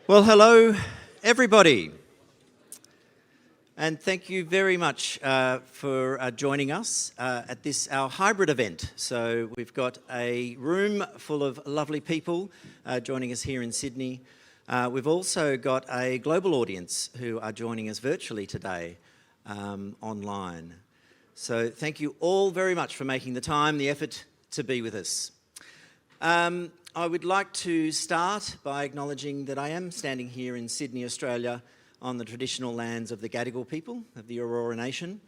Well, hello, everybody. And thank you very much for joining us at this, our hybrid event. So we've got a room full of lovely people joining us here in Sydney. We've also got a global audience who are joining us virtually today online. So thank you all very much for making the time, the effort to be with us. I would like to start by acknowledging that I am standing here in Sydney, Australia, on the traditional lands of the Gadigal people of the Aurora Nation,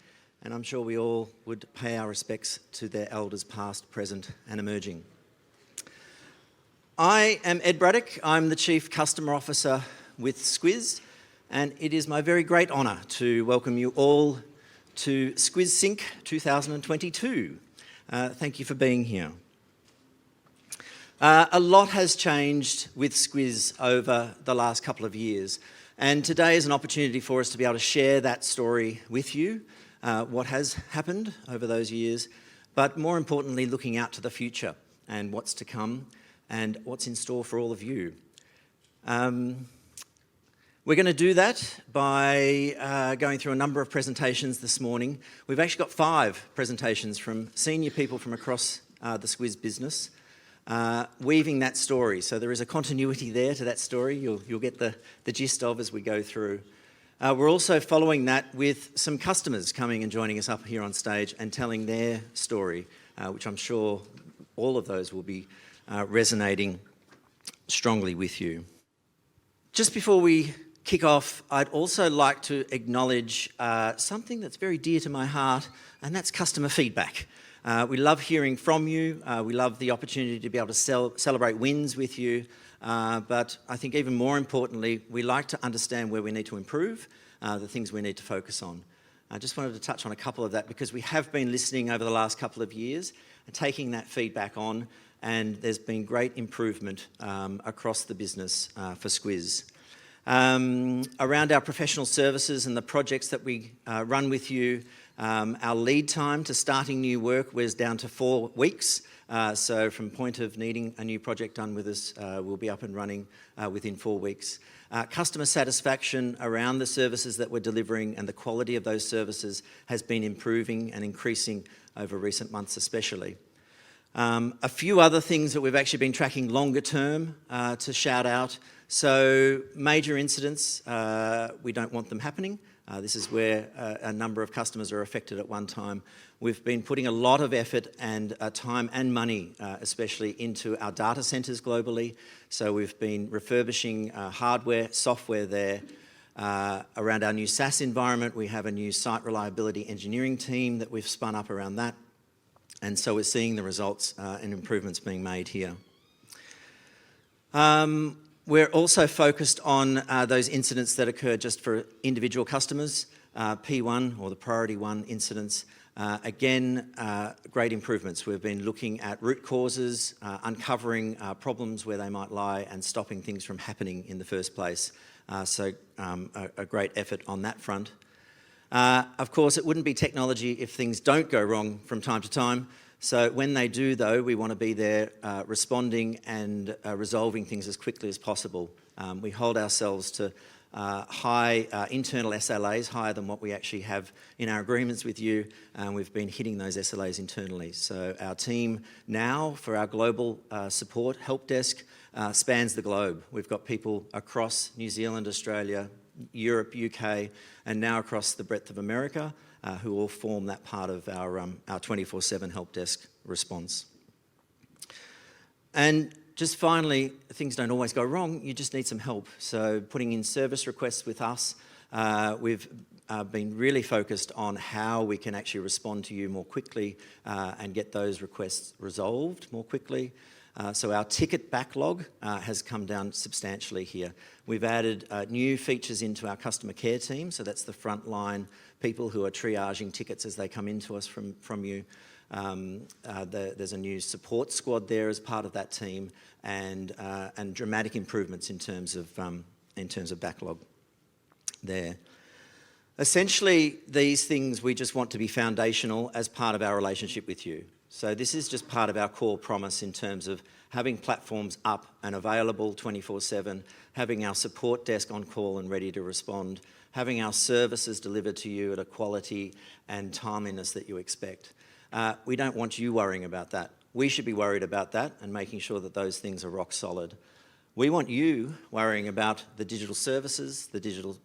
and I'm sure we all would pay our respects to their elders past, present and emerging. I am Ed Braddock. I'm the Chief Customer Officer with Squiz, and it is my very great honour to welcome you all to Squiz Sync 2022. Thank you for being here. A lot has changed with Squiz over the last couple of years, and today is an opportunity for us to be able to share that story with you, what has happened over those years, but more importantly looking out to the future and what's to come and what's in store for all of you. We're going to do that by going through a number of presentations this morning. We've actually got 5 presentations from senior people from across the Squiz business, weaving that story. So there is a continuity there to that story you'll get the gist of as we go through. We're also following that with some customers coming and joining us up here on stage and telling their story, which I'm sure all of those will be resonating strongly with you. Just before we kick off, I'd also like to acknowledge something that's very dear to my heart, and that's customer feedback. We love hearing from you. We love the opportunity to be able to celebrate wins with you. But I think even more importantly, we like to understand where we need to improve, the things we need to focus on. I just wanted to touch on a couple of that because we have been listening over the last couple of years and taking that feedback on, and there's been great improvement across the business for Squiz. Around our professional services and the projects that we run with you, our lead time to starting new work was down to 4 weeks. So from point of needing a new project done with us, we'll be up and running within 4 weeks. Customer satisfaction around the services that we're delivering and the quality of those services has been improving and increasing over recent months especially. A few other things that we've actually been tracking longer term to shout out. So major incidents, we don't want them happening. This is where a number of customers are affected at one time. We've been putting a lot of effort and time and money, especially into our data centres globally. So we've been refurbishing hardware, software there. Around our new SaaS environment, we have a new site reliability engineering team that we've spun up around that. And so we're seeing the results and improvements being made here. We're also focused on those incidents that occur just for individual customers, P1 or the priority 1 incidents. Again, great improvements. We've been looking at root causes, uncovering problems where they might lie and stopping things from happening in the first place. So a great effort on that front. Of course, it wouldn't be technology if things don't go wrong from time to time. So when they do, though, we want to be there responding and resolving things as quickly as possible. We hold ourselves to high internal SLAs, higher than what we actually have in our agreements with you, and we've been hitting those SLAs internally. So our team now, for our global support help desk, spans the globe. We've got people across New Zealand, Australia, Europe, UK, and now across the breadth of America, who all form that part of our 24/7 help desk response. And just finally, things don't always go wrong, you just need some help. So putting in service requests with us, we've been really focused on how we can actually respond to you more quickly and get those requests resolved more quickly. So our ticket backlog has come down substantially here. We've added new features into our customer care team, so that's the frontline people who are triaging tickets as they come into us from you. There's a new support squad there as part of that team, and dramatic improvements in terms of backlog there. Essentially, these things we just want to be foundational as part of our relationship with you. So this is just part of our core promise in terms of having platforms up and available 24/7, having our support desk on call and ready to respond, having our services delivered to you at a quality and timeliness that you expect. We don't want you worrying about that. We should be worried about that and making sure that those things are rock solid. We want you worrying about the digital services, the digital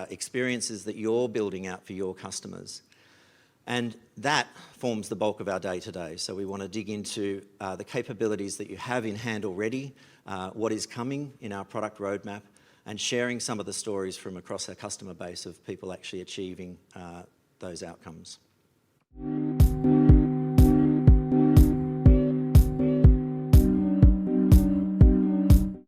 experiences that you're building out for your customers. And that forms the bulk of our day today. So we want to dig into the capabilities that you have in hand already, what is coming in our product roadmap, and sharing some of the stories from across our customer base of people actually achieving those outcomes.